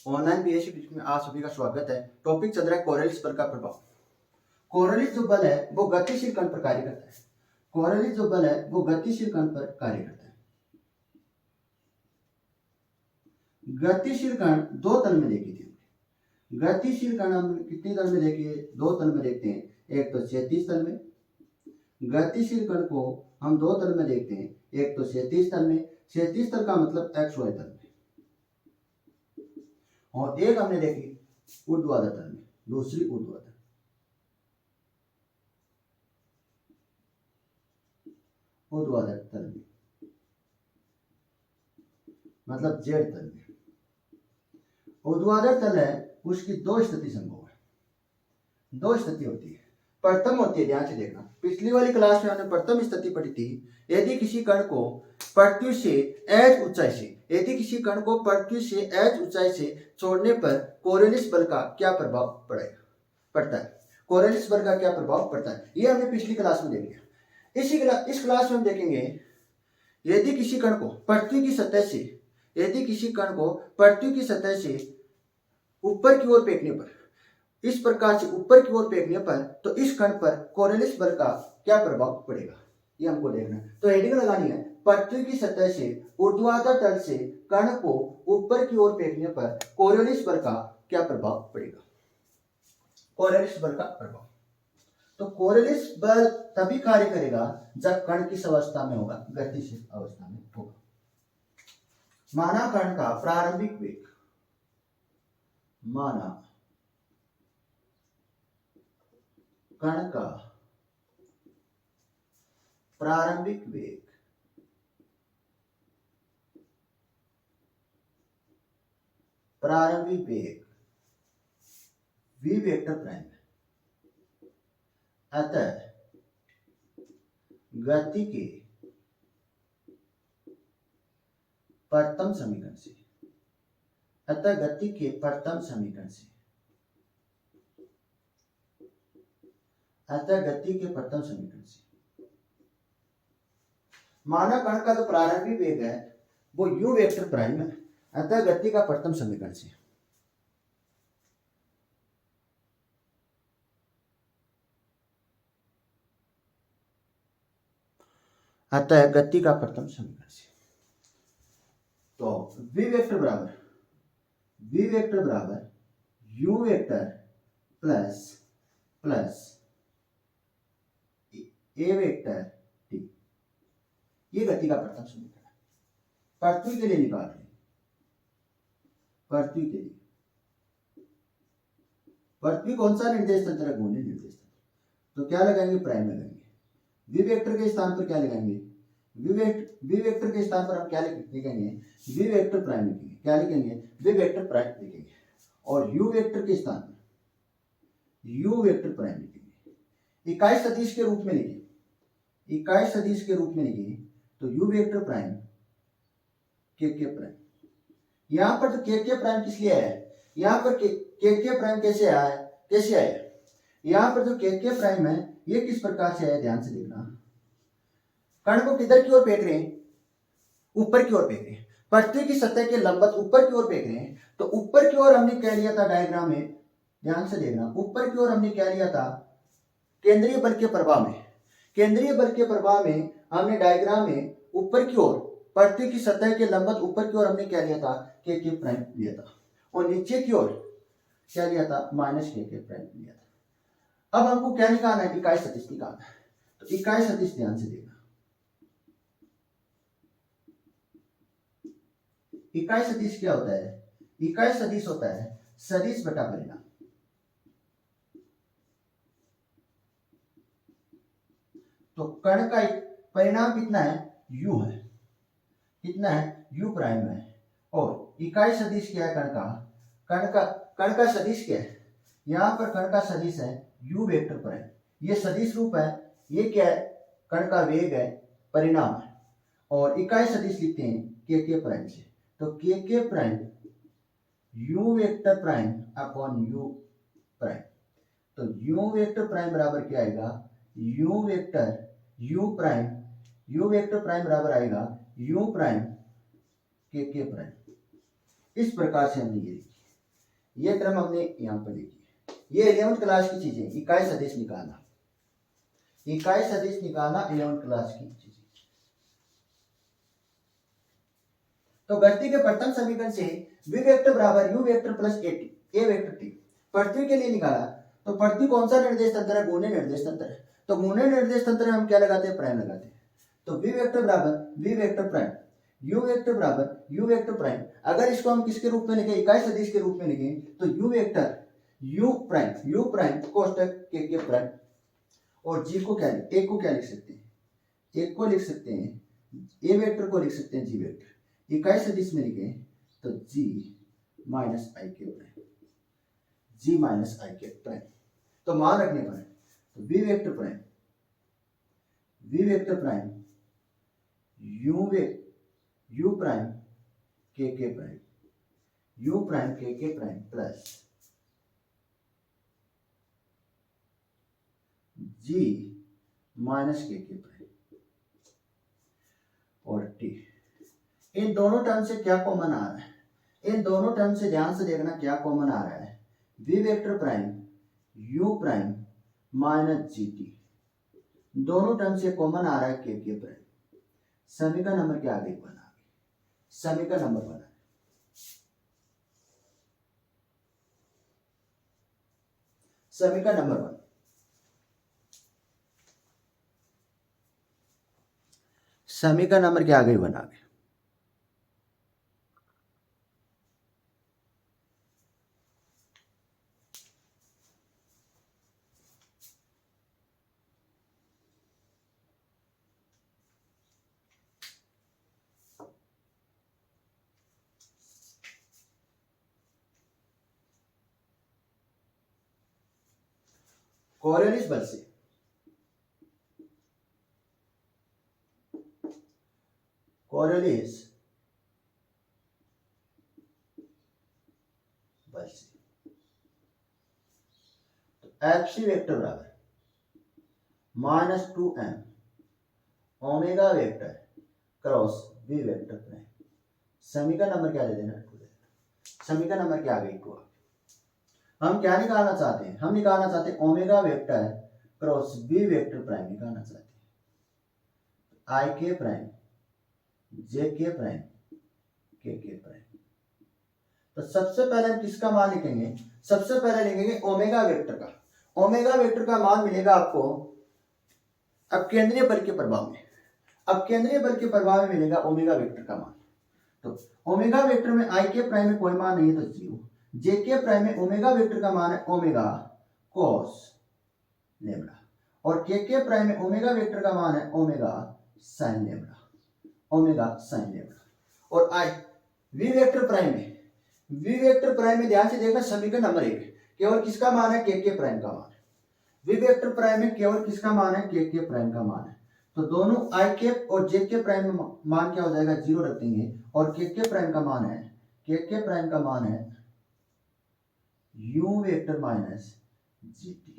Online BSc में आप सभी का स्वागत है। टॉपिक चल रहा है कोरिलेट्स बल का प्रभाव। कोरिलेट्स जो बल है वो गतिशील कण पर कार्य करता है। कोरिलेट्स जो बल है वो गतिशील कण पर कार्य करता है। गतिशील कण दो तल में देखी थी। गतिशील कण हम कितने तल में देखे? दो तल में देखते हैं। एक तो क्षैतिज तल में। गतिशील कण को हम दो तल में देखते हैं, एक तो क्षैतिज तल में। क्षैतिज तल का मतलब एक्स वाई तल में, और एक हमने देखी ऊर्ध्वाधर तल में, दूसरी ऊर्ध्वाधर। ऊर्ध्वाधर तल में मतलब जेड तल में। ऊर्ध्वाधर तल है, उसकी दो स्थिति संभव है। दो स्थिति होती है। प्रथम होती है, ध्यान से देखना, पिछली वाली क्लास में हमने प्रथम स्थिति पढ़ी थी। यदि किसी कण को पृथ्वी से एच ऊंचाई से छोड़ने पर कोरिलेट्स बल का क्या प्रभाव पड़ता है। कोरिलेट्स बल का क्या प्रभाव पड़ता है, ये हमने पिछली क्लास में देख लिया। इस क्लास में हम देखेंगे, यदि किसी कण को पृथ्वी की सतह से ऊपर की ओर फेंकने पर, इस प्रकार से ऊपर की ओर फेंकने पर, तो इस कण पर कोरिलेट्स बल का क्या प्रभाव पड़ेगा, ये हमको देखना है। तो हेडिंग लगानी है, पृथ्वी की सतह से ऊर्ध्वाधर तल से कण को ऊपर की ओर फेंकने पर कोरिलेट्स बल का क्या प्रभाव पड़ेगा। कोरिलेट्स बल का प्रभाव, तो कोरिलेट्स बल तभी कार्य करेगा जब कण किस अवस्था में होगा? गतिशील अवस्था में होगा। माना कण का प्रारंभिक वेग, माना कण का प्रारंभिक वेग v वेक्टर प्राइम है। अतः गति के प्रथम समीकरण से माना कण का जो प्रारंभिक वेग है वो u वेक्टर प्राइम है। अतः गति का प्रथम समीकरण से तो v वेक्टर बराबर u vector plus a vector t, ये गति का प्रथम समीकरण है। पृथ्वी के लिए निकाल रहे हैं। पृथ्वी कौन सा निर्देश तंत्र है? घूर्णी निर्देश तंत्र। तो क्या लगाएंगे? प्राइम लगाएंगे। v वेक्टर के स्थान पर क्या लगाएंगे? v वेक्टर के स्थान पर हम क्या लिखेंगे? v वेक्टर प्राइम लिखेंगे। क्या लिखेंगे? v वेक्टर प्राइम लिखेंगे। और u वेक्टर के स्थान पर u वेक्टर प्राइम लिखेंगे। इकाई सदिश के रूप में लिखेंगे। तो u vector prime k prime. यहां पर तो k प्राइम किस लिए आया है? यहां पर k प्राइम कैसे आया? यहां पर जो k प्राइम है ये किस प्रकार से आया, ध्यान से देखना। कण को किधर की ओर फेंक रहे हैं? ऊपर की ओर फेंक रहे हैं। पृथ्वी की सतह के लंबवत ऊपर की ओर फेंक रहे हैं। तो ऊपर की ओर हमने क्या लिया था डायग्राम में, ध्यान से देखना। ऊपर की ओर हमने क्या लिया था? केंद्रीय बल के प्रभाव में हमने डायग्राम में ऊपर की ओर पृथ्वी की सतह के लंबवत ऊपर की ओर हमने क्या लिया था? k प्राइम लिया था। और नीचे की ओर क्या लिया था? माइनस k प्राइम लिया था। अब हमको क्या निकालना है? इकाई सदिश निकालना है। तो इकाई सदिश ध्यान से देखना। इकाई सदिश क्या होता है? इकाई सदिश होता है सदिश बटा परिणाम। तो कण का परिणाम कितना है? u है। कितना है? u प्राइम है। और इकाई सदिश क्या है? कण का सदिश क्या है? यहां पर कण का सदिश है u वेक्टर प्राइम। ये सदिश रूप है। ये क्या है? कण का वेग है, परिणाम है। और इकाई सदिश लिखते हैं k प्राइम से। तो k prime u vector prime upon u prime. तो u वेक्टर प्राइम बराबर क्या आएगा? u वेक्टर प्राइम बराबर आएगा u प्राइम k प्राइम। इस प्रकार से हमने ये लिखी। ये क्रम हमने यहाँ पर लिखी। ये 11th क्लास की चीजें, इकाई सदिश निकालना, इकाई सदिश निकालना 11th क्लास की चीजें। तो गति के प्रथम समीकरण से v वेक्टर बराबर u वेक्टर प्लस ए वेक्टर टी पृथ्वी के लिए निकाला। तो पृथ्वी कौन सा निर्देश तंत्र है? गुणे निर्देश तंत्र है। तो गुणे निर्देश तंत्र में हम क्या लगाते हैं? प्राइम लगाते हैं। तो v वेक्टर बराबर v vector prime, u vector बराबर u वेक्टर प्राइम। अगर इसको हम किसके रूप में लिखें? इकाई सदिश के रूप में लिखें तो u वेक्टर u प्राइम कोष्टक k प्राइम, और g को क्या एक को क्या लिख सकते हैं? एक को लिख सकते हैं, a वेक्टर को लिख सकते हैं g वेक्टर। इकाई सदिश में लिखें तो g minus I K prime, g minus I K prime. तो मान रखने पर तो v vector prime u prime k prime, u prime k prime plus g minus k prime और t। इन दोनों टर्म से क्या कॉमन आ रहा है? इन दोनों टर्म से ध्यान से देखना क्या कॉमन आ रहा है। v vector prime u prime minus G T, दोनों टर्म से कॉमन आ रहा है k प्राइम। समीकरण नंबर क्या आ गई? बना समीकरण नंबर बना। समीकरण नंबर 1, समीकरण नंबर क्या आ गई? बना गए। कोरियोलिस बल से एफ सी वेक्टर बराबर minus 2m omega vector cross v vector prime. समीकरण नंबर क्या दे देना? 2 दे देना। समीकरण नंबर क्या आ गई? 2 आ गई। हम क्या निकालना चाहते हैं? हम निकालना चाहते हैं omega vector cross v vector prime निकालना चाहते हैं। आई के प्राइम जे के प्राइम के प्राइम। तो सबसे पहले हम किसका मान लिखेंगे? सबसे पहले लिखेंगे ओमेगा वेक्टर का। ओमेगा वेक्टर का मान मिलेगा आपको अब केंद्रीय बल के प्रभाव में। अब केंद्रीय बल के प्रभाव में मिलेगा ओमेगा वेक्टर का मान। तो ओमेगा वेक्टर में आई के प्राइम में कोई मान नहीं है तो 0। जे के प्राइम में ओमेगा वेक्टर का मान है ओमेगा कॉस लेम्डा, और के प्राइम में ओमेगा वेक्टर का मान है omega sine lambda, omega sine lambda. और आई वी वेक्टर प्राइम में ध्यान से देखना समीकरण नंबर 1 केवल किसका मान है? के प्राइम का मान है। वी वेक्टर प्राइम में केवल किसका मान है? के प्राइम का मान है। तो दोनों आई के और जे के प्राइम में मान क्या हो जाएगा? 0 रख देंगे, और के प्राइम का मान है u vector minus G T.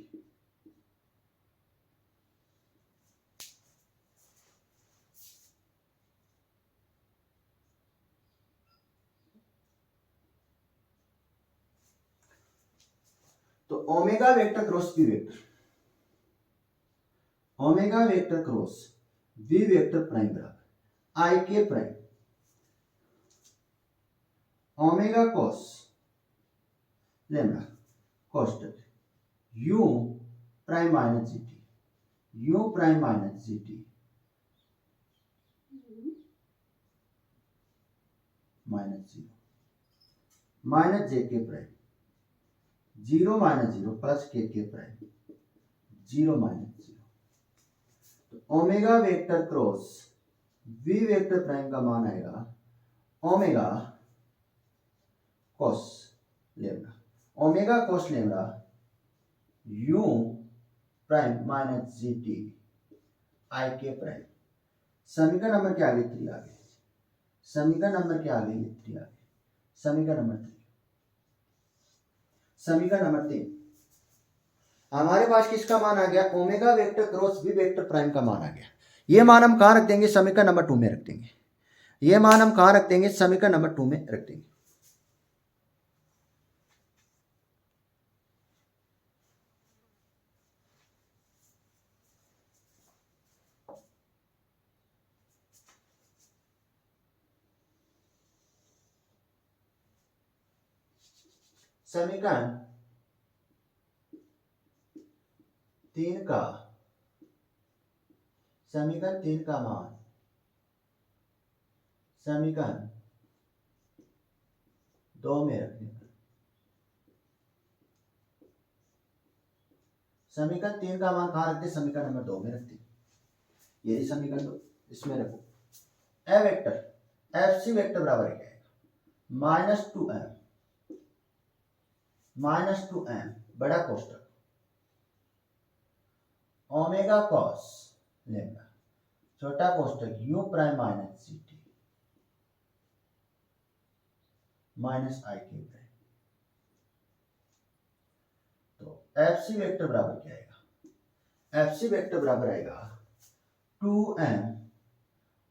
तो omega vector cross we vector, omega vector cross we vector prime बराबर I K prime omega cos lambda कोष्टक u prime minus G T, u prime minus G T minus 0 minus J K prime 0 minus 0 plus K prime 0 minus 0। तो omega vector cross we vector prime का मान आएगा omega cos lambda, omega cos lambda u prime minus G T I K prime. समीकरण number क्या आ गई? 3 आ गई। समीकरण number क्या आ गई? 3 आ गई। समीकरण नंबर 3, समीकरण नंबर 3 हमारे पास किसका मान आ गया? Omega vector cross we vector prime का मान आ गया। ये मान हम कहां रख देंगे? समीकरण नंबर 2 में रख देंगे। ये मान हम कहां रख देंगे? समीकरण नंबर 2 में रख देंगे। समीकरण 3 का मान समीकरण 2 में रखने पर, समीकरण 3 का मान कहाँ रखते? समीकरण नंबर 2 में रखते। ये समीकरण 2 इसमें रखो। ए वेक्टर एफ सी वेक्टर बराबर क्या है? -2m बड़ा कोष्टक ओमेगा कॉस लेम्डा छोटा कोष्टक u prime minus C T minus I K prime. तो एफ सी वेक्टर बराबर क्या आएगा? एफ सी वेक्टर बराबर आएगा 2m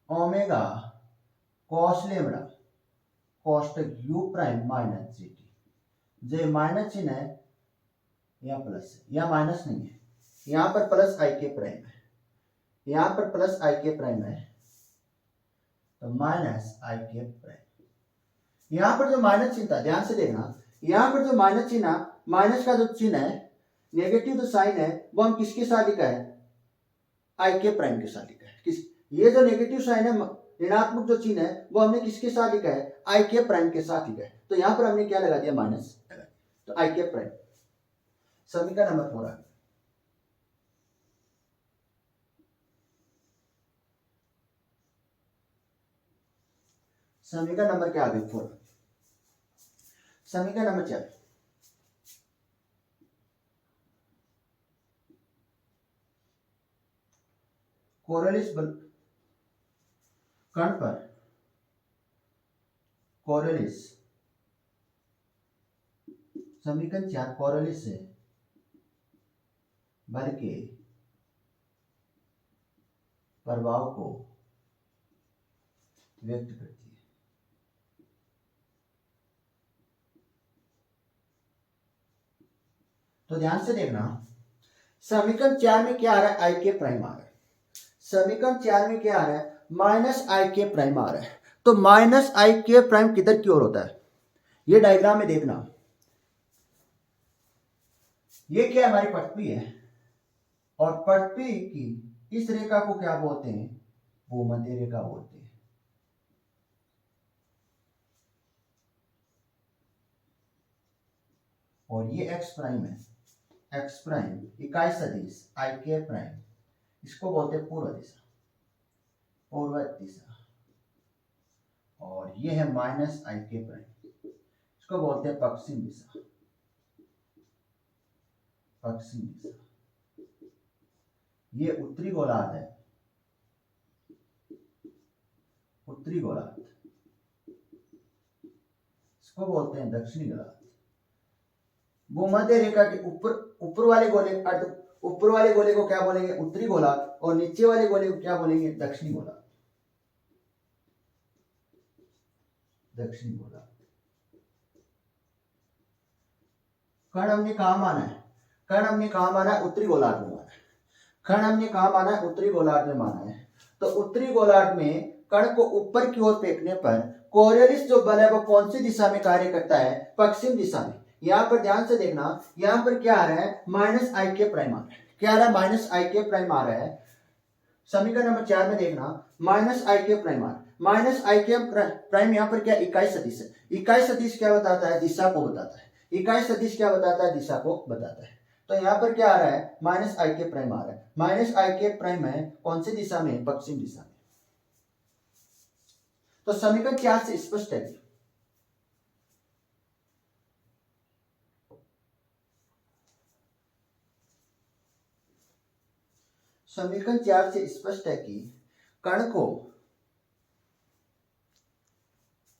ओमेगा कॉस लेम्डा कोष्टक u prime minus C T. जो माइनस चिन्ह है या प्लस है, या माइनस नहीं है, यहां पर प्लस आई के प्राइम है, यहां पर प्लस आई के प्राइम है, तो माइनस आई के प्राइम। यहां पर जो माइनस चिन्ह था, ध्यान से देखना, यहां पर जो माइनस चिन्ह, माइनस का जो चिन्ह है, नेगेटिव जो साइन है, वो हम किसके साथ लिखा है? आई के प्राइम के साथ लिखा है। किस ये जो नेगेटिव साइन है, ऋणात्मक जो चिन्ह है, वो हमने किसके साथ लिखा है? आई के प्राइम के साथ लिखा है। तो यहां पर हमने क्या लगा दिया? माइनस लगा दिया। तो आई के प्राइम। समीकरण नंबर 4 आ गया। समीकरण नंबर क्या आ गया? 4। समीकरण नंबर 4, कोरोलिस बल कण पर कोरोलिस, समीकरण 4 कोरोलिस से बल के प्रभाव को व्यक्त करती है। तो ध्यान से देखना, समीकरण 4 में क्या आ रहा है? आई के प्राइम आ रहा है। समीकरण 4 में क्या आ रहा है? माइनस आई के प्राइम आ रहा है। तो माइनस आई के प्राइम किधर की ओर होता है? ये डायग्राम में देखना, ये क्या हमारी पटपी है, और पटपी की इस रेखा को क्या बोलते हैं? भूमध्य रेखा बोलते हैं। और ये एक्स प्राइम है, एक्स प्राइम इकाई सदिश आई के प्राइम, इसको बोलते हैं पूर्व दिशा, पूर्व दिशा। और ये है माइनस आई के प्राइम, इसको बोलते हैं पश्चिम दिशा, पश्चिम दिशा। ये उत्तरी गोलार्ध है, उत्तरी गोलार्ध, इसको बोलते हैं दक्षिणी गोलार्ध। भूमध्य रेखा के ऊपर वाले गोले, ऊपर वाले गोले को क्या बोलेंगे? उत्तरी गोलार्ध, और नीचे वाले गोले को क्या बोलेंगे? दक्षिणी गोलार्ध, दक्षिणी गोलार्ध। कर्ण हमने कहा माना है? कर्ण हमने कहा माना है? उत्तरी गोलार्ध में माना है। कर्ण हमने कहा माना है? उत्तरी गोलार्ध में माना है। तो उत्तरी गोलार्ध में कर्ण को ऊपर की ओर फेंकने पर कोरियोलिस जो बल है वो कौन सी दिशा में कार्य करता है? पश्चिम दिशा में। यहां पर ध्यान से देखना, यहां पर क्या आ रहा है? माइनस आई के प्राइम आ रहा है। क्या आ रहा है? माइनस आई के प्राइम आ रहा है। समीकरण नंबर 4 में देखना, माइनस आई के प्राइम आ रहा है। माइनस आई के प्राइम यहाँ पर क्या? इकाई सदिश है। इकाई सदिश क्या बताता है? दिशा को बताता है। इकाई सदिश क्या बताता है? दिशा को बताता है। तो यहाँ पर क्या आ रहा है? माइनस आई के प्राइम आ रहा है। माइनस आई के प्राइम है कौन सी दिशा में? पश्चिम दिशा में। तो समीकरण 4 से स्पष्ट है, समीकरण 4 से स्पष्ट है कि कण को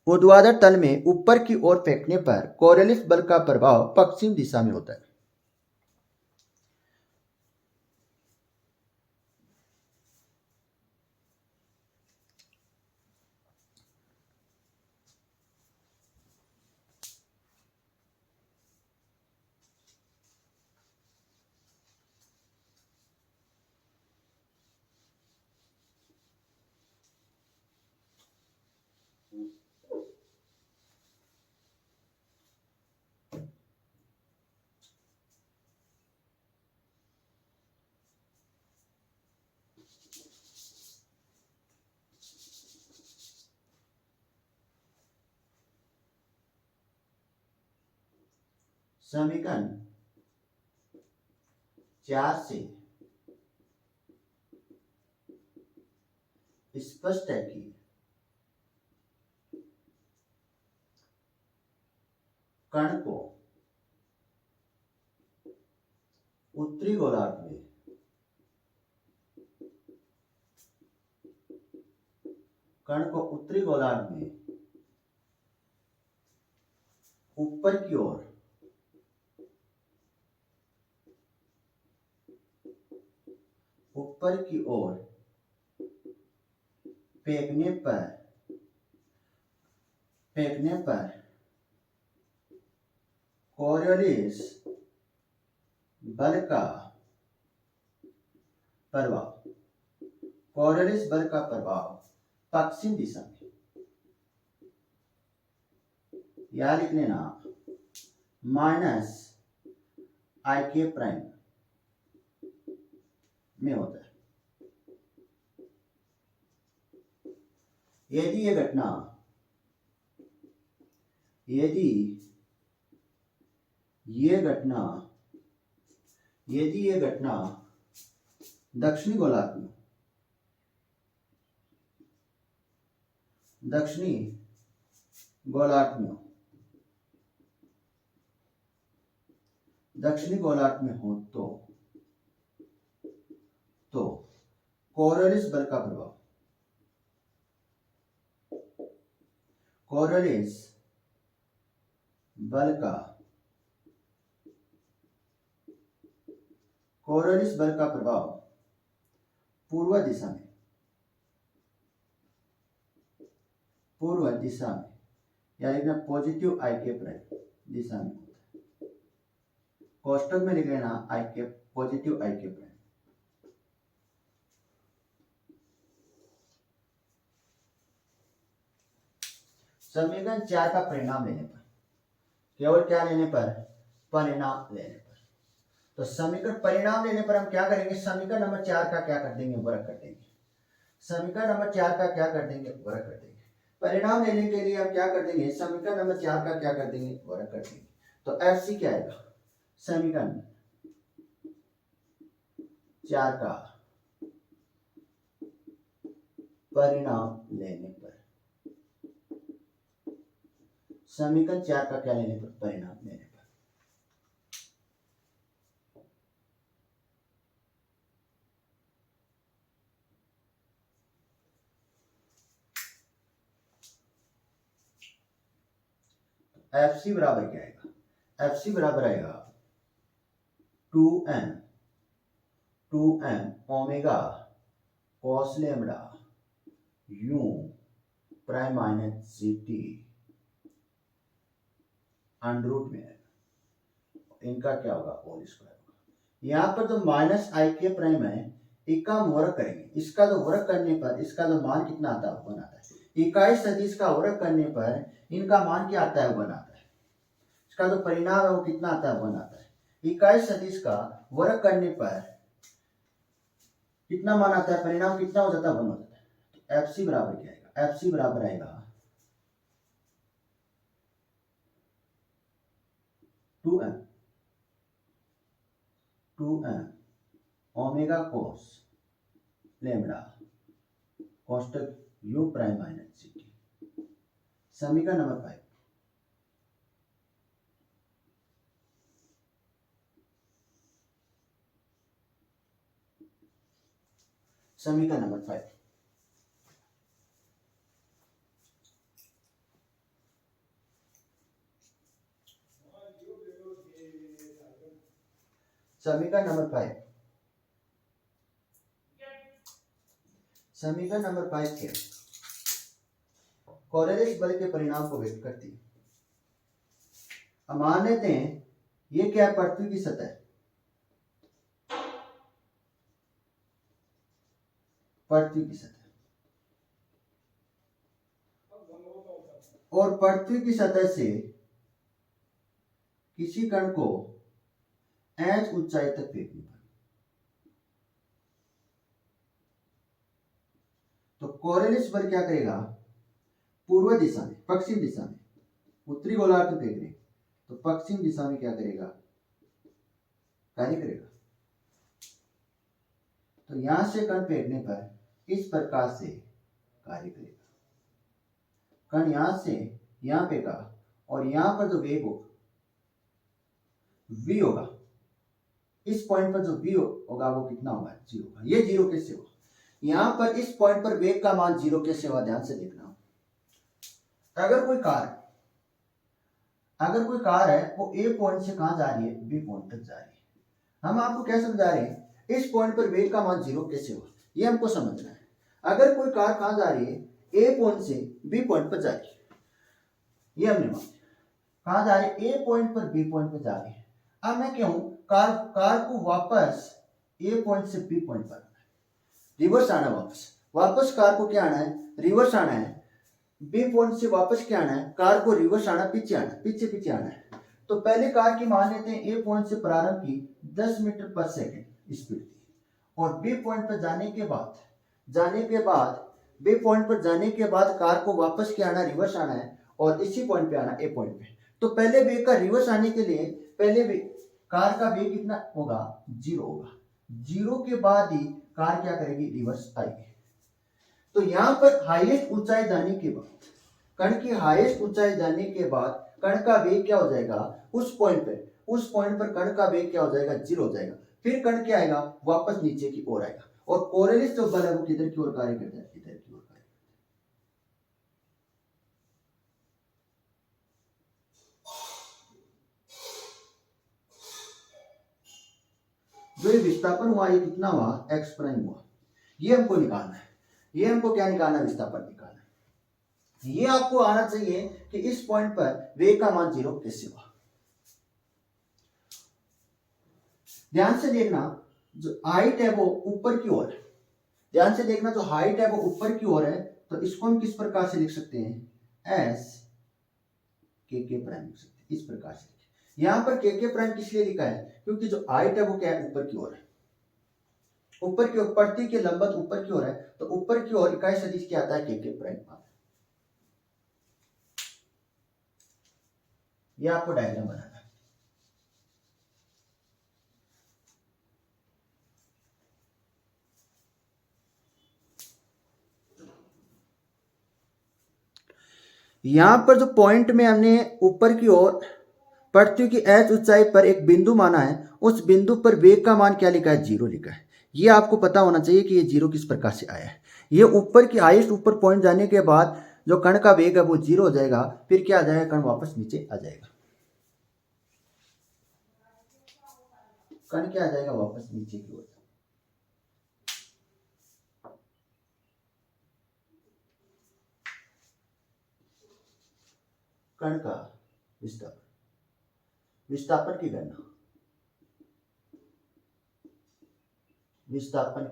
ऊर्ध्वाधर तल में ऊपर की ओर फेंकने पर कोरियोलिस बल का प्रभाव पश्चिम दिशा में होता है। समीकरण 4 से स्पष्ट है कि कण को उत्तरी गोलार्ध में ऊपर की ओर फेंकने पर कोरियोलिस बल का प्रभाव पश्चिम दिशा में, या लिख लेना माइनस आई के प्राइम में होता है। यदि ये घटना दक्षिणी गोलार्ध में हो तो कोरियोलिस बल का प्रभाव पूर्व दिशा में यानी पॉजिटिव आई के प्राइम दिशा में होता है। कोष्टक में लिख लेना पॉजिटिव आई के प्राइम। समीकरण 4 का परिणाम लेने पर, केवल क्या लेने पर? परिणाम लेने पर। तो समीकरण परिणाम लेने पर हम क्या करेंगे? समीकरण नंबर 4 का क्या कर देंगे? वर्ग कर देंगे। समीकरण नंबर 4 का क्या कर देंगे? वर्ग कर देंगे। परिणाम लेने के लिए हम क्या कर देंगे? समीकरण नंबर 4 का क्या कर देंगे? वर्ग कर देंगे। तो एफसी क्या आएगा? समीकरण 4 का परिणाम लेने पर, समीकरण 4 का क्या लेने पर? परिणाम लेने पर। एफसी बराबर क्या आएगा? एफसी बराबर आएगा 2m omega cos lambda u prime minus gt under root में है। इनका क्या होगा? होल स्क्वायर होगा। यहाँ पर जो माइनस आई के प्राइम है, इसका हम वर्ग करेंगे। इसका जो वर्ग करने पर इसका जो मान कितना आता है? 1 आता है। इकाई सदिश का वर्ग करने पर इनका मान क्या आता है? 1 आता है। इसका जो परिणाम है वो कितना आता है? 1 आता है। इकाई सदिश का वर्ग करने पर कितना मान आता है? परिणाम कितना हो जाता है? 1 हो जाता है। तो एफसी बराबर क्या आएगा? एफसी बराबर आएगा 2m ओमेगा कोस लैम्ब्डा कोष्टक u प्राइम माइनस ct। समीकरण नंबर 5। समीकरण नंबर 5। समीकरण नंबर 5। समीकरण नंबर 5 के कोरियोलिस बल के परिणाम को व्यक्त करती है। अब मान लेते हैं ये क्या है? पृथ्वी की सतह, पृथ्वी की सतह, और पृथ्वी की सतह से किसी कण को h ऊंचाई तक फेंकने पर तो कोरियोलिस बल क्या करेगा? पूर्व दिशा में, पश्चिम दिशा में, उत्तरी गोलार्ध में फेंक रहे, तो पश्चिम दिशा में क्या करेगा, कार्य करेगा। तो यहां से कण फेंकने पर इस प्रकार से कार्य करेगा। कण यहां से यहां फेंका और यहां पर जो वेग होगा v होगा, इस पॉइंट पर जो v होगा वो कितना होगा, 0 होगा। ये 0 कैसे होगा, यहां पर इस पॉइंट पर वेग का मान 0 कैसे होगा, ध्यान से देखना। अगर कोई कार है वो ए पॉइंट से कहां जा रही है, बी पॉइंट तक जा रही है। हम आपको क्या समझा रहे हैं, इस पॉइंट पर वेग का मान 0 कैसे होगा, ये हमको समझना है। अगर कोई कार कहां जा रही है, ए पॉइंट से बी पॉइंट पर जा रही है, ये हमने मान कहां जा रही है, ए पॉइंट पर बी पॉइंट पर जा रही है। अब मैं कहूं कार को वापस ए पॉइंट से बी पॉइंट पर रिवर्स आना, वापस कार को क्या आना है, रिवर्स आना है। बी पॉइंट से वापस क्या आना है, कार को रिवर्स आना, पीछे आना, पीछे आना है। तो पहले कार की मान लेते हैं ए पॉइंट से प्रारंभ की 10 मीटर पर सेकंड स्पीड थी, और बी पॉइंट पर जाने के बाद कार को वापस क्या आना, रिवर्स आना है, और इसी पॉइंट पे आना, ए पॉइंट पे। तो पहले वेग का रिवर्स आने के लिए पहले कार का वेग कितना होगा, 0 होगा। 0 के बाद ही कार क्या करेगी, रिवर्स आएगी। तो यहां पर हाईएस्ट ऊंचाई जाने के बाद, कण की हाईएस्ट ऊंचाई जाने के बाद कण का वेग क्या हो जाएगा, उस पॉइंट पर कण का वेग क्या हो जाएगा, 0 हो जाएगा। फिर कण क्या आएगा, वापस नीचे की ओर आएगा, और कोरियलिस जो बल है वो किधर की ओर कार्य करता है, इधर की ओर कार्य करता है। जो ये विस्थापन हुआ ये कितना हुआ, एक्स प्राइम हुआ, ये हमको निकालना है। ये हमको क्या निकालना है, विस्थापन निकालना है। ये आपको आना चाहिए कि इस पॉइंट पर वेग का मान 0 कैसे हुआ। ध्यान से देखना, जो हाइट है वो ऊपर की ओर है। ध्यान से देखना, जो हाइट है वो ऊपर की ओर है, तो इसको हम किस प्रकार से लिख सकते हैं, एस के प्राइम लिख सकते हैं, इस प्रकार से। यहां पर के प्राइम किस लिए लिखा है, क्योंकि जो हाइट है वो क्या है, ऊपर की ओर है, ऊपर की ओर, पट्टी के लंबवत ऊपर की ओर है, तो ऊपर की ओर इकाई सदिश क्या आता है, के प्राइम आता है। ये आपको डायग्राम बनाना है। यहां पर जो पॉइंट में हमने ऊपर की ओर पृथ्वी की एच ऊंचाई पर एक बिंदु माना है, उस बिंदु पर वेग का मान क्या लिखा है, 0 लिखा है। ये आपको पता होना चाहिए कि ये 0 किस प्रकार से आया है। ये ऊपर की हाईएस्ट ऊपर पॉइंट जाने के बाद जो कण का वेग है वो 0 हो जाएगा, फिर क्या आ जाएगा, कण वापस नीचे आ जाएगा। कण क्या आ जाएगा, वापस नीचे की ओर। कण का विस्थापन, विस्थापन की गणना, विस्थापन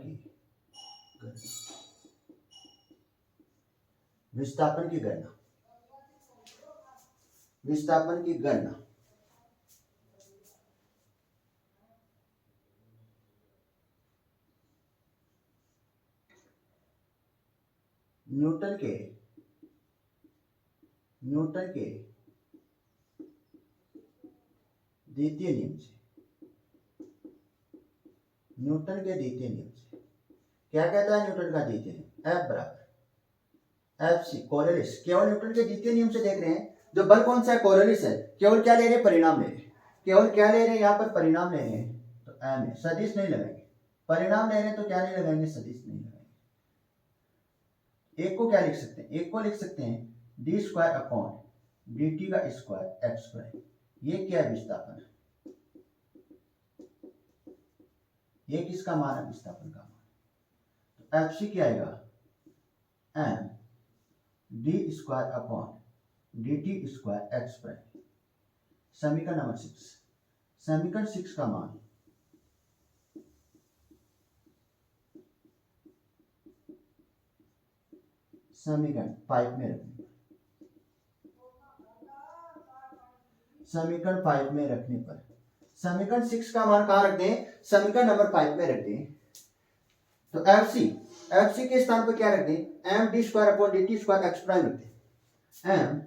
की गणना न्यूटन के द्वितीय नियम से, क्या कहता है न्यूटन का द्वितीय नियम, F बराबर एफ सी, कोरियलिस। केवल न्यूटन के द्वितीय नियम से देख रहे हैं, जो बल कौन सा है, कोरियलिस है। केवल क्या ले रहे हैं, परिणाम ले रहे हैं, केवल क्या ले रहे हैं, यहाँ पर परिणाम ले रहे हैं, तो एम है, सदिश नहीं लगाएंगे। परिणाम ले रहे हैं तो क्या नहीं लगाएंगे, सदिश नहीं लगाएंगे। एक को क्या लिख सकते हैं, एक को लिख सकते हैं D square upon D T का स्क्वायर एक्स प्राइम। ये क्या है, विस्थापन है। ये किसका मान है, विस्थापन का मान। तो एफ सी क्या आएगा, m D square upon D T square x prime. समीकरण नंबर 6, समीकरण 6 का मान समीकरण 5 में रखने पर, समीकरण 5 में रखने पर, समीकरण 6 का मान कहां रख दें, समीकरण नंबर 5 में रख दें। तो एफ सी के स्थान पर क्या रख दें, M D square upon D T square x prime रख दें। M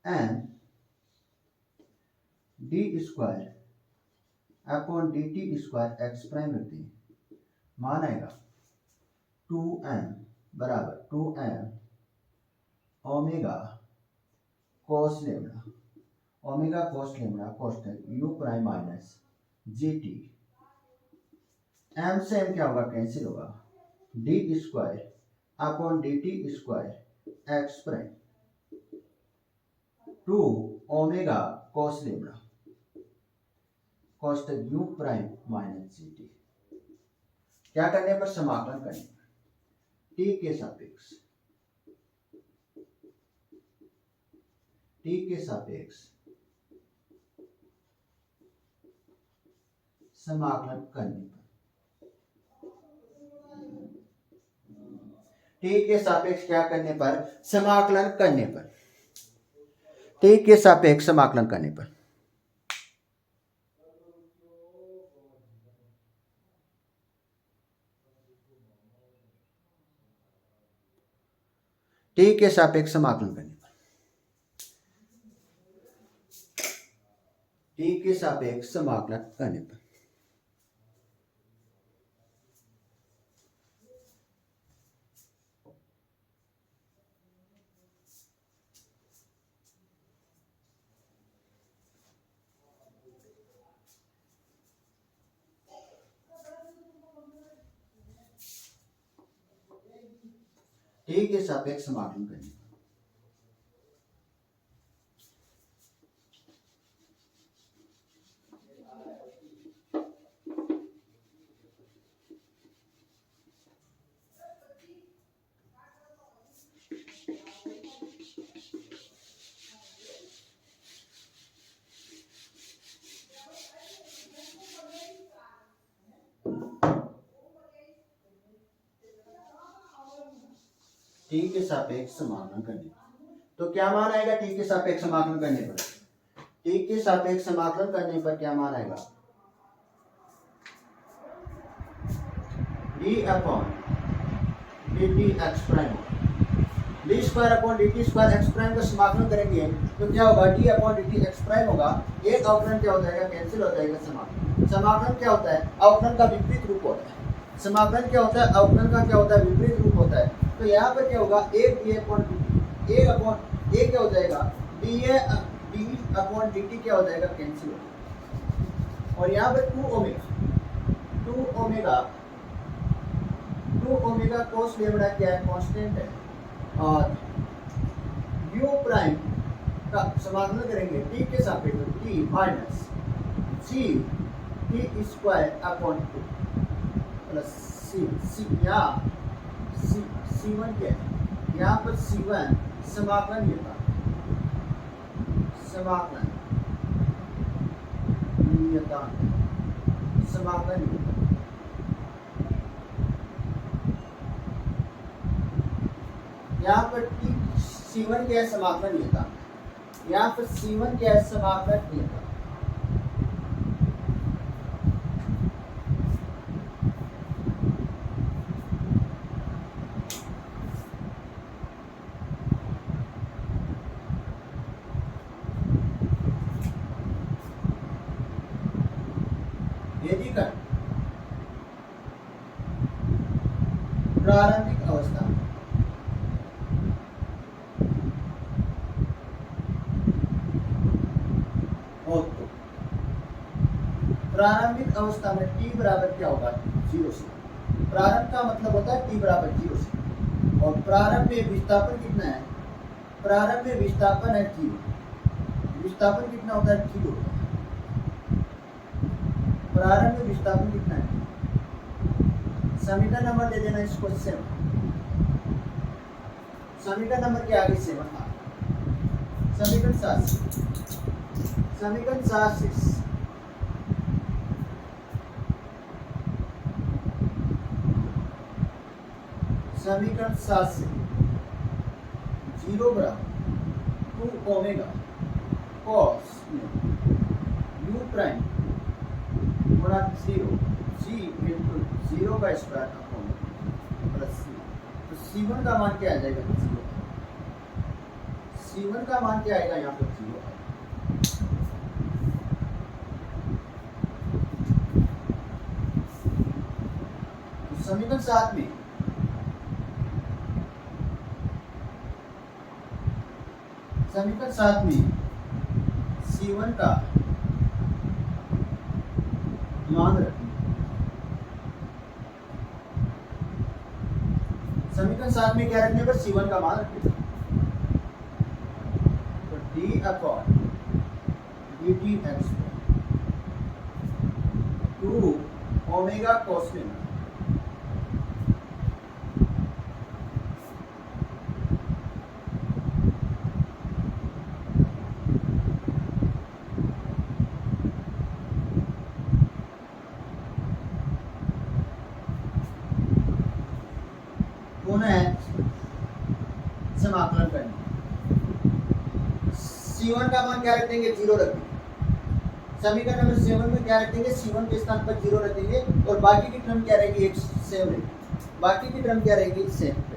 N D square upon D T square x prime रखते हैं, मान आएगा 2m बराबर 2m omega cos lambda, omega cos lambda कोष्टक U prime minus G T, M से M क्या होगा, कैंसिल होगा, D square upon D T square x prime 2 omega cos lambda कोष्टक U prime minus G T. क्या करने पर, समाकलन करने पर टी के सापेक्ष, टी के सापेक्ष समाकलन करने पर, टी के सापेक्ष क्या करने पर, समाकलन करने पर, टी के सापेक्ष समाकलन करने पर टी के सापेक्ष समाकलन करने पर, टी के सापेक्ष समाकलन करने पर टी के सापेक्ष समाकलन करने पर टी के सापेक्ष समाकलन करने पर, तो क्या मान आएगा टी के सापेक्ष समाकलन करने पर, टी के सापेक्ष समाकलन करने पर क्या मान आएगा, D upon D T ex prime, D square upon D T square ex prime का समाकलन करेंगे तो क्या होगा, D upon D T ex prime होगा, एक अवकलन क्या हो जाएगा, कैंसिल हो जाएगा, समाकलन, समाकलन क्या होता है, अवकलन का विपरीत रूप होता है, समाकलन क्या होता है, अवकलन का क्या होता है, विपरीत रूप होता है। तो यहाँ पर क्या होगा, एक डी अपॉन डी, एक अपॉन ए क्या हो जाएगा, D A D upon D T क्या हो जाएगा, कैंसिल हो जाएगा, और यहाँ पर 2 ओमेगा कोस लेमड़ा क्या है, कांस्टेंट है, और यू प्राइम का समाकलन करेंगे टी के सापेक्ष, T minus C T square upon 2 plus C या C1 क्या है, यहाँ पर C1 समाकलन ये था, समाकलन समाकलन यहाँ पर C1 क्या है, समाकलन ये था, यहाँ पर C1 क्या है, समाकलन ये था, यदि कण प्रारंभिक अवस्था हो तो प्रारंभिक अवस्था में t बराबर क्या होगा, 0 से, प्रारंभ का मतलब होता है t बराबर 0 से, और प्रारंभ में विस्थापन कितना है, प्रारंभ में विस्थापन है 0, विस्थापन कितना होता है, 0 होता है, प्रारंभ में विस्थापन कितना है, समीकरण नंबर दे देना इसको 7, समीकरण नंबर के आगे 7 था, समीकरण 7, समीकरण 7 समीकरण 7 से 0 बराबर 2 ओमेगा कॉस यू प्राइम गुणा 0 जी इंटू 0 का स्क्वायर अपॉन प्लस सी, तो C1 का मान क्या आ जाएगा, C1 का मान क्या आएगा यहाँ पर 0 आएगा। तो समीकरण 7 में C1 का मान रखें। समीकरण 7 में क्या रखने पर C1 का मान रखें, तो d/dt x 2 ओमेगा cos लेना, समाकलन करना। C1 का मान क्या रख देंगे, 0 रख देंगे। समीकरण नंबर 7 में क्या रख देंगे, C1 के स्थान पर 0 रख देंगे और बाकी की टर्म क्या रहेगी, एक सेम रहेगी। बाकी की टर्म क्या रहेगी, सेम रहेगी।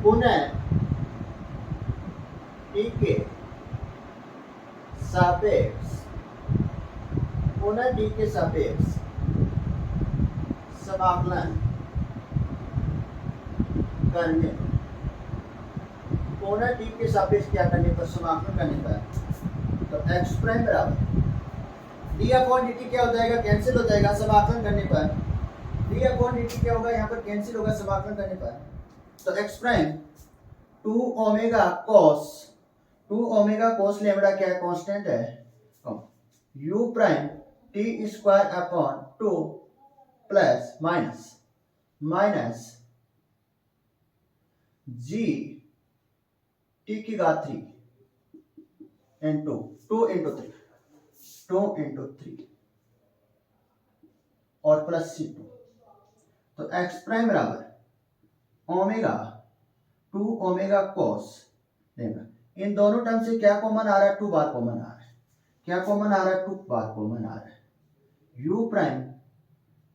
पुनः t के सापेक्ष समाकलन करने पुनः t के सापेक्ष क्या करने पर, समाकलन करने पर, तो x प्राइम बराबर d/dt क्या हो जाएगा, कैंसिल हो जाएगा समाकलन करने पर। d/dt क्या होगा, यहाँ पर कैंसिल होगा समाकलन करने पर। तो x prime 2 omega cos lambda क्या है, कांस्टेंट है, u prime t square upon 2 plus minus g t की घात 3 इंटू 2 इंटू 3 और प्लस C2। तो x प्राइम बराबर ओमेगा 2 ओमेगा cos लेमड़ा, इन दोनों टर्म से क्या कॉमन आ रहा है, 2 बार कॉमन आ रहा है। क्या कॉमन आ रहा है, 2 बार कॉमन आ रहा है। u prime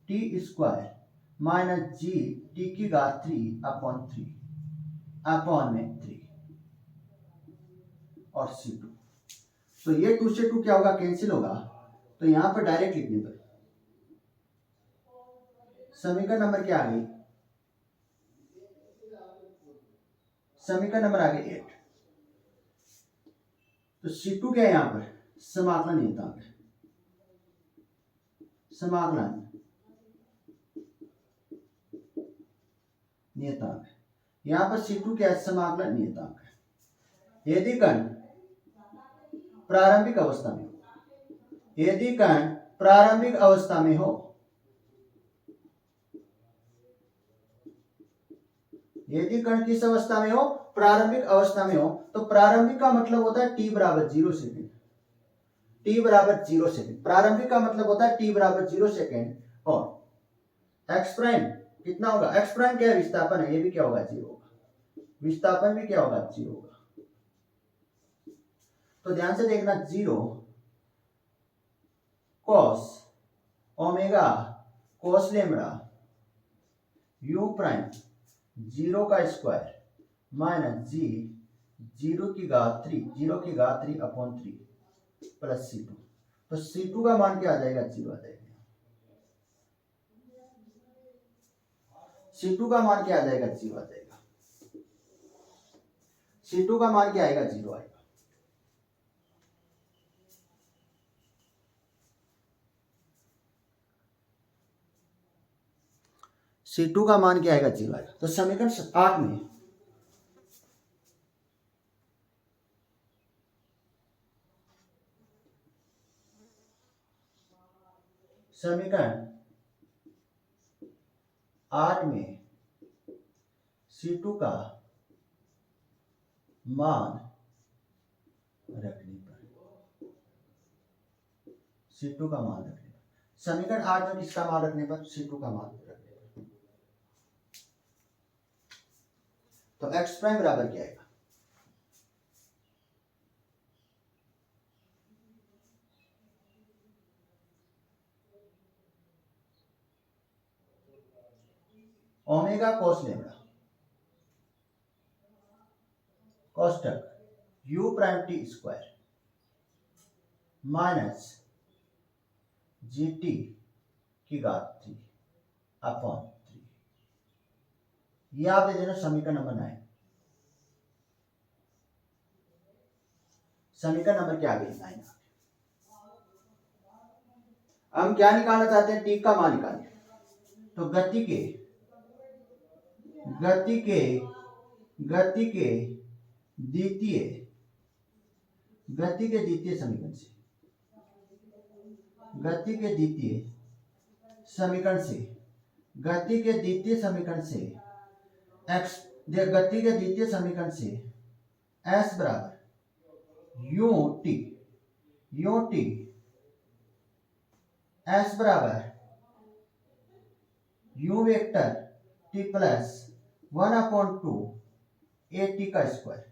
t square minus g t की घात 3 अपॉन में 3 और C2। तो ये 2 से 2 क्या होगा, कैंसिल होगा। तो यहां पर डायरेक्ट लिखने पर समीकरण नंबर क्या आ गई, समीकरण नंबर आ गई 8। तो C2 क्या है, यहां पर समाकलन नियतांक है, यहां पर C2 क्या है, समाकलन नियतांक है। यदि कण प्रारंभिक अवस्था में हो, यदि कण किस अवस्था में हो, प्रारंभिक अवस्था में हो, तो प्रारंभिक का मतलब होता है t बराबर 0 सेकेंड। प्रारंभिक का मतलब होता है t बराबर 0 सेकेंड। और x प्राइम कितना होगा, x प्राइम क्या है, विस्थापन है, ये भी क्या होगा, 0 होगा। विस्थापन भी क्या होगा, 0 होगा। तो ध्यान से देखना, 0 cos omega cos lambda u prime 0 का स्क्वायर माइनस g 0 की घात 3 अपॉन 3 प्लस C2। तो C2 का मान क्या आ जाएगा, 0 आ जाएगा। C2 का मान क्या आ जाएगा, 0 आ जाएगा। C2 का मान क्या आएगा, 0 आएगा। C2 का मान क्या आएगा, 0 आएगा। तो समीकरण 8 में समीकरण 8 में C2 का मान रखने पर, C2 का मान रखने पर, समीकरण 8 में किसका मान रखने पर? C2 का मान रखने पर। तो x प्राइम बराबर क्या आएगा? ओमेगा कोस लेमड़ा कोष्टक u prime T square minus GT की घात 3 अपॉन 3। ये आप दे देना समीकरण नंबर 9। समीकरण नंबर क्या आ गई? 9। हम क्या निकालना चाहते हैं? टी का मान निकालें। तो गति के द्वितीय समीकरण से s बराबर s बराबर u vector t plus 1/2 AT का स्क्वायर।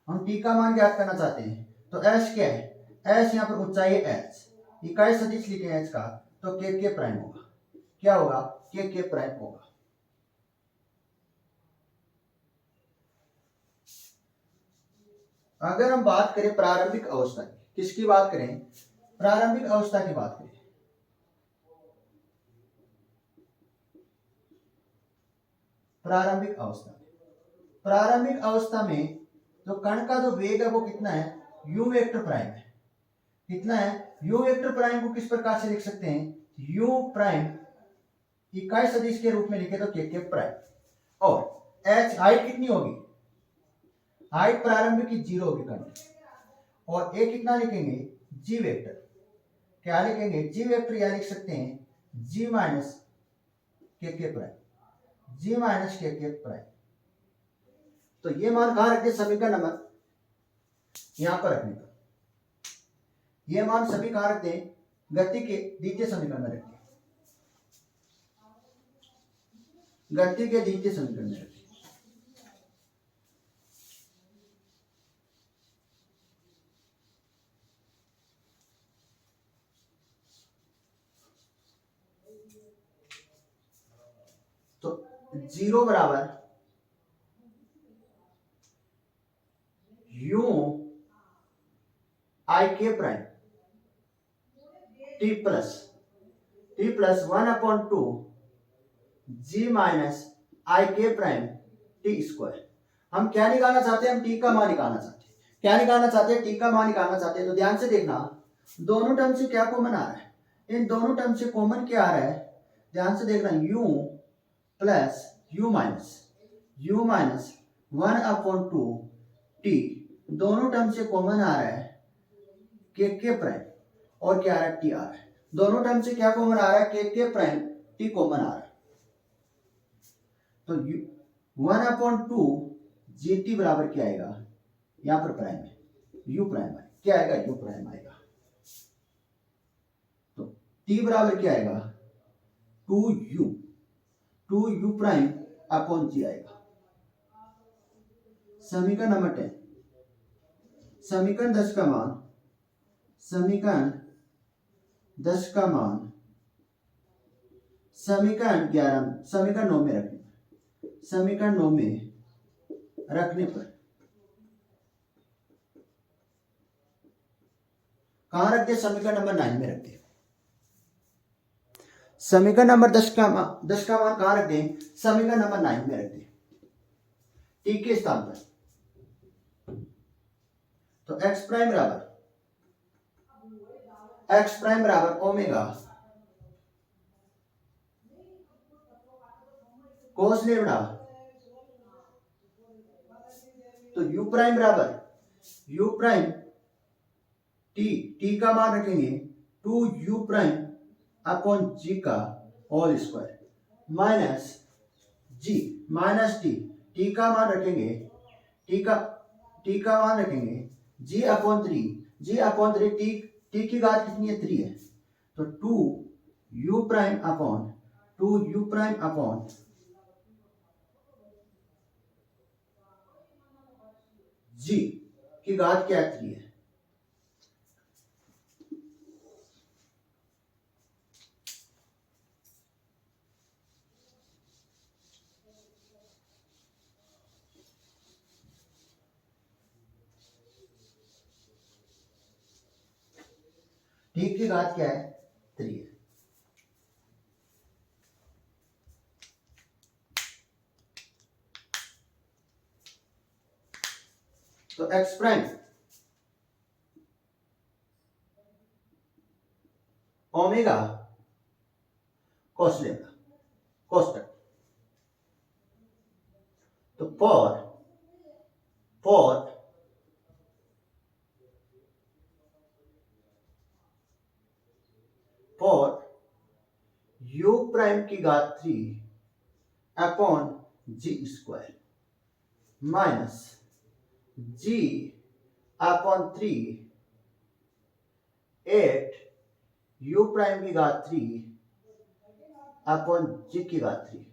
हम t का मान ज्ञात करना चाहते हैं। तो s क्या है? s यहाँ पर ऊंचाई है h, इकाई सदिश लिखे h का, तो k प्राइम होगा। क्या होगा? k प्राइम होगा। अगर हम बात करें प्रारंभिक अवस्था की, किसकी बात करें? प्रारंभिक अवस्था की बात करें। प्रारंभिक अवस्था में तो कण का जो वेग है वो कितना है? u वेक्टर प्राइम है। कितना है? u वेक्टर प्राइम को किस प्रकार से लिख सकते हैं? u प्राइम इकाई सदिश के रूप में लिखे तो k प्राइम, और h हाइट कितनी होगी? हाइट प्रारंभिक की 0 होगी कण, और a कितना लिखेंगे? g vector. क्या लिखेंगे? g वेक्टर, या लिख सकते हैं g minus k prime, g minus k prime. तो ये मान कहां रखते? समीकरण नंबर यहां पर रखने पर। ये मान सभी कहां रखते हैं? गति के द्वितीय समीकरण में रखते हैं। गति के द्वितीय समीकरण में रखते हैं। तो 0 बराबर u I k prime t plus 1/2 g minus I k prime t square. हम क्या निकालना चाहते हैं? हम t का मान निकालना चाहते हैं। क्या निकालना चाहते हैं? t का मान निकालना चाहते हैं। तो ध्यान से देखना, दोनों टर्म से क्या कॉमन आ रहा है? इन दोनों टर्म से कॉमन क्या आ रहा है? ध्यान से देखना, u plus u minus 1/2 t, दोनों टर्म से कॉमन आ रहा है k प्राइम, और क्या आ रहा है? t आ रहा है। दोनों टर्म से क्या कॉमन आ रहा है? k प्राइम t कॉमन आ रहा है। तो 1/2 gt बराबर क्या आएगा? यहां पर प्राइम है, u प्राइम है। क्या आएगा? u प्राइम आएगा। तो t बराबर क्या आएगा? 2u प्राइम अपॉन g आएगा। समीकरण नंबर 10। समीकरण 10 का मान समीकरण 9 में रखने पर, समीकरण 9 में रखने पर कहां रखते? समीकरण नंबर 9 में रखते। समीकरण नंबर 10 का मान कहां रखते हैं? समीकरण नंबर 9 में रखते हैं, t के स्थान पर। तो x प्राइम बराबर ओमेगा कोस लेमड़ा, तो u प्राइम बराबर t का मान रखेंगे 2u प्राइम अपॉन जी का होल स्क्वायर माइनस जी माइनस टी का मान रखेंगे, टी का मान रखेंगे जी अपॉन 3 टी की घात कितनी है 3 है, तो 2u प्राइम अपॉन जी की घात क्या 3 है। टी की घात क्या है 3 है। तो एक्स प्राइम ओमेगा कॉस लेगा कोष्टक, तो फॉर u प्राइम की घात 3 अपॉन जी स्क्वायर माइनस जी अपॉन 3 8 u प्राइम की घात 3 अपॉन जी की घात 3,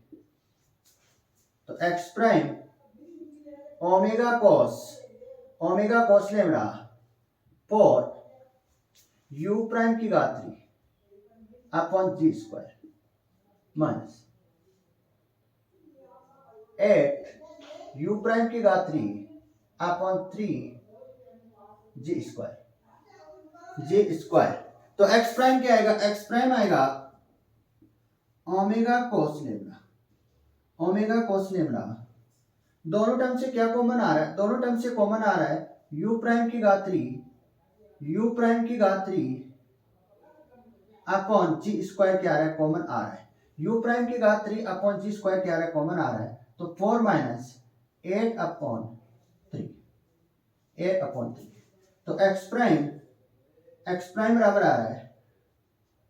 तो ex prime omega cos lambda for u prime की घात 3 upon G square minus 8 u prime की घात 3 अपॉन 3 जी स्क्वायर। तो एक्स प्राइम क्या आएगा, एक्स प्राइम आएगा ओमेगा कोस लेमड़ा दोनों टर्म से क्या कॉमन आ रहा है, दोनों टर्म से कॉमन आ रहा है u प्राइम की घात 3 अपॉन जी स्क्वायर क्या आ रहा है, कॉमन आ रहा है, u प्राइम की घात 3 अपॉन जी स्क्वायर क्या आ रहा है, कॉमन आ रहा है, तो 4 माइनस 8 अपॉन 3 तो एक्स प्राइम बराबर आ रहा है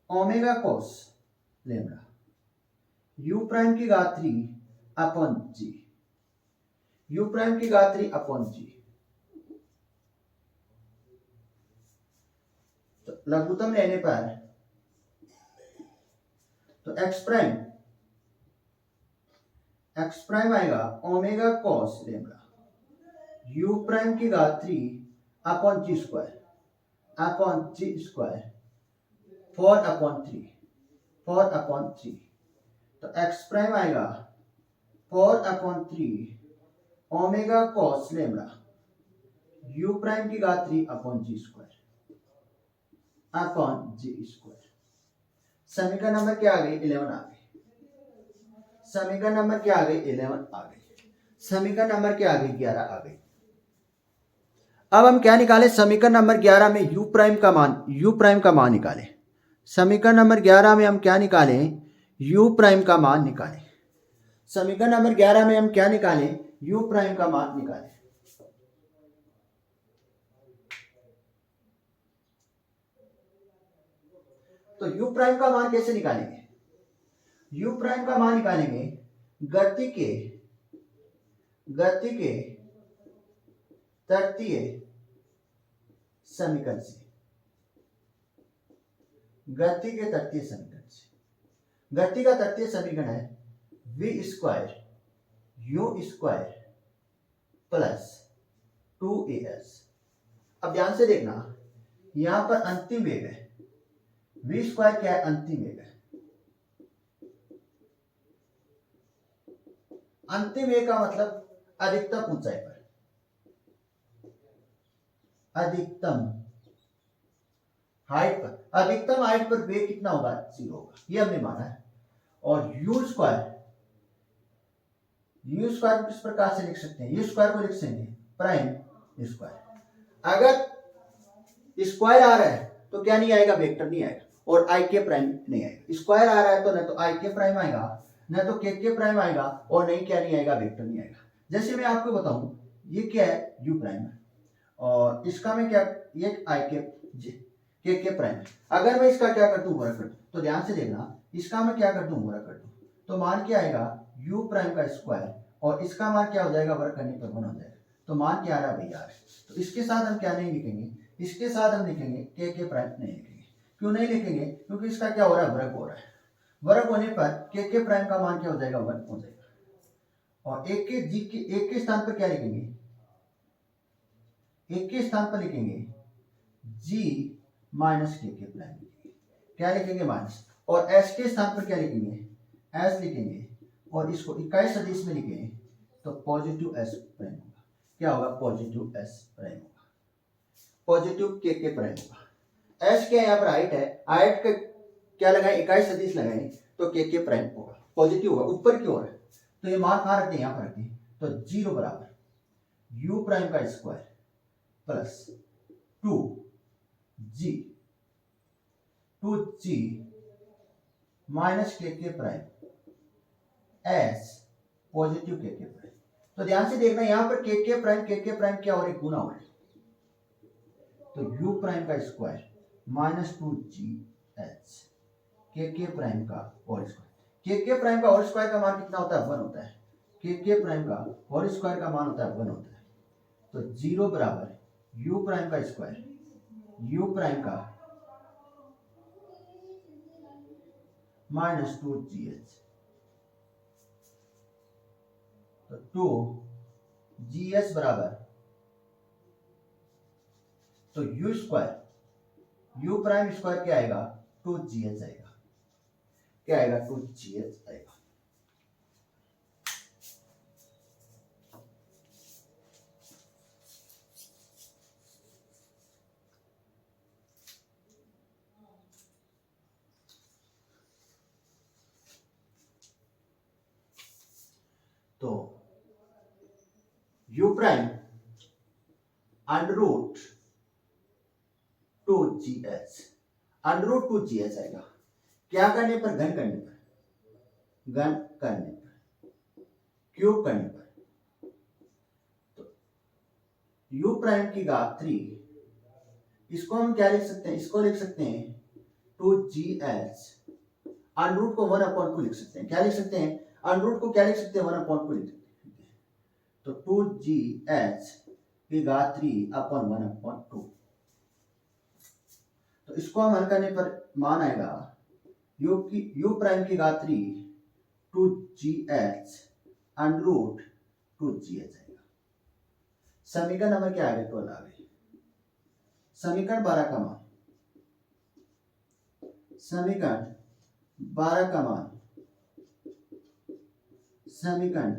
omega cos lambda u prime की घात 3 अपॉन जी, u प्राइम की घात 3 अपॉन जी, तो लघुत्तम लेने पर तो एक्स प्राइम आएगा omega cos lambda u prime की घात 3 अपॉन जी स्क्वायर 4 अपॉन 3, तो एक्स प्राइम आएगा 4 upon 3 omega cos lambda u prime की घात 3 अपॉन जी स्क्वायर समीकरण नंबर क्या आ गई 11 आ गई, समीकरण नंबर क्या आ गई 11 आ गई, समीकरण नंबर क्या आ गई 11 आ गई। अब हम क्या निकालें, समीकरण नंबर 11 में u प्राइम का मान निकालें, समीकरण नंबर 11 में हम क्या निकालें, u प्राइम का मान निकालें, समीकरण नंबर 11 में हम क्या निकालें, u प्राइम का मान निकालें। तो u प्राइम का मान कैसे निकालेंगे, u प्राइम का मान निकालेंगे गति के तृतीय समीकरण से, गति का तृतीय समीकरण है v square u square plus 2as। अब ध्यान से देखना, यहां पर अंतिम वेग है, v स्क्वायर क्या है, अंतिम वेग है, अंतिम वेग का मतलब अधिकतम ऊंचाई पर, अधिकतम हाइट पर वेग कितना होगा, 0 होगा, ये हमने माना है। और u स्क्वायर किस प्रकार से लिख सकते हैं, u स्क्वायर को लिख सकते हैं प्राइम स्क्वायर, अगर स्क्वायर आ रहा है तो क्या नहीं आएगा, वेक्टर नहीं आएगा, और आई के प्राइम नहीं आएगा, स्क्वायर आ रहा है तो न तो आई के प्राइम आएगा न तो के प्राइम आएगा, और नहीं क्या नहीं आएगा, वेक्टर नहीं आएगा। जैसे मैं आपको बताऊं, ये क्या है u प्राइम है, और इसका मैं क्या, ये आई के प्राइम है, अगर मैं इसका क्या करता हूं, वर्ग करता हूं तो ध्यान से देखना, इसका मैं क्या कर दूं, वर्ग कर दूं, तो मान क्या आएगा u प्राइम का स्क्वायर, और इसका मान क्या हो जाएगा, वर्ग करने पर 1 हो जाएगा। तो मान क्या आ रहा है भैया, तो इसके साथ हम क्या नहीं लिखेंगे, इसके साथ हम लिखेंगे के प्राइम नहीं लिखेंगे। क्यों नहीं लिखेंगे, क्योंकि इसका क्या हो रहा है, वर्ग हो रहा है। वर्ग होने पर के प्राइम का मान क्या हो जाएगा, 1 हो जाएगा। और एक के स्थान पर क्या लिखेंगे, एक के स्थान पर लिखेंगे g माइनस के प्राइम लिखेंगे, क्या लिखेंगे, माइनस। और s के स्थान पर क्या लिखेंगे, s लिखेंगे, और इसको इकाई सदिश में लिखेंगे तो पॉजिटिव s प्राइम होगा। क्या होगा, पॉजिटिव s प्राइम होगा, पॉजिटिव के प्राइम होगा। s क्या यहाँ पर हाइट है, हाइट का क्या लगाए, इकाई सदिश लगाए तो के प्राइम होगा, पॉजिटिव होगा, ऊपर की ओर है। तो ये मान कहाँ रखते हैं, यहाँ पर रखते हैं। तो 0 बराबर u प्राइम का स्क्वायर प्लस 2g माइनस के प्राइम एस पॉजिटिव के प्राइम। तो ध्यान से देखना, यहां पर के प्राइम क्या हो रहा है, गुना हो रहा है। तो u प्राइम का स्क्वायर माइनस 2gh के प्राइम का होल स्क्वायर। के प्राइम का होल स्क्वायर का मान कितना होता है, 1 होता है। के प्राइम का होल स्क्वायर का मान होता है 1 होता है। तो 0 बराबर u प्राइम का स्क्वायर, u प्राइम का माइनस 2gh, तो 2gh बराबर, तो u square, u prime square क्या आएगा, 2gh आएगा। क्या आएगा, 2gh आएगा। तो u prime under root 2gh, under root 2gh आएगा। क्या करने पर, घन करने पर, घन करने पर, क्यूब करने पर। तो u प्राइम की घात 3, इसको हम क्या लिख सकते हैं, इसको लिख सकते हैं 2gh, अंडर रूट को 1/2 लिख सकते हैं। क्या लिख सकते हैं, अंडर रूट को क्या लिख सकते हैं, 1/2 लिख सकते हैं। तो 2gh की घात 3/1/2। तो इसको हम हल करने पर मान आएगा u प्राइम की घात 3 2gh अंडर रूट 2gh आएगा। समीकरण नंबर क्या आ गया, 12 आ गई। समीकरण 12 का मान, समीकरण 12 का मान समीकरण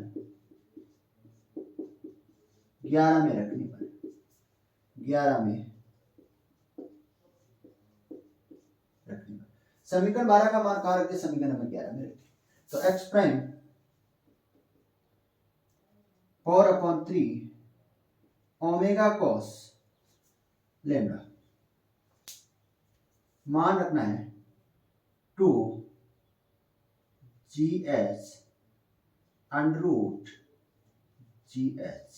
11 में रखने पर, 11 में रखने पर, समीकरण 12 का मान कहां रखते, समीकरण नंबर 11 में रखते। तो x prime 4/3 omega cos lambda, मान रखना है 2gh under root gh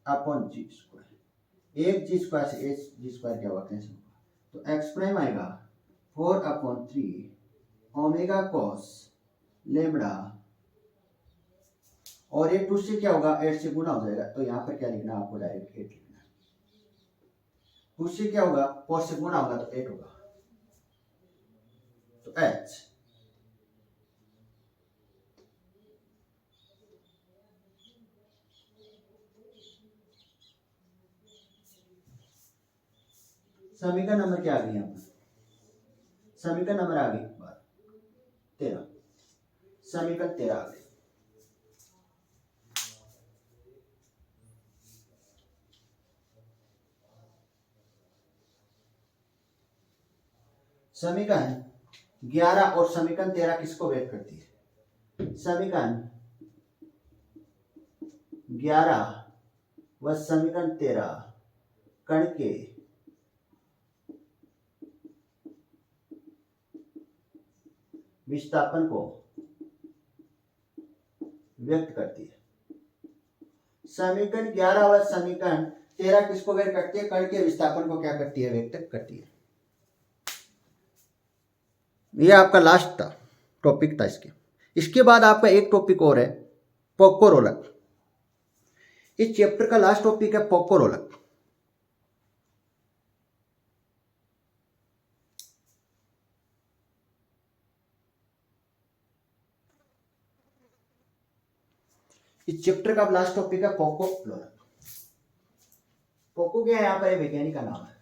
upon G square. एक जी स्क्वायर से एक जी स्क्वायर क्या हुआ, कैंसिल होगा। तो x प्राइम आएगा 4/3 ओमेगा कॉस लेम्डा, और ये 2 से क्या होगा, 8 से गुना हो जाएगा। तो यहां पर क्या लिखना, आपको डायरेक्ट 8 लिखना है। 2 से क्या होगा, 4 से गुना होगा तो 8 होगा। तो h समीकरण नंबर क्या आ गई, यहाँ पर समीकरण नंबर आ गई 13, समीकरण 13 आ गई। समीकरण 11 और समीकरण 13 किसको व्यक्त करती है, समीकरण 11 व समीकरण 13 कण के विस्थापन को व्यक्त करती है। समीकरण 11 व समीकरण 13 किसको व्यक्त करती है, कण के विस्थापन को क्या करती है, व्यक्त करती है। ये आपका लास्ट था, टॉपिक था इसके बाद आपका एक टॉपिक और है, पोकोरोलक। इस चैप्टर का लास्ट टॉपिक है पोकोरोलक। इस चैप्टर का लास्ट टॉपिक है पोकोलोरक। पोको क्या है, यहाँ पर वैज्ञानिक का नाम है।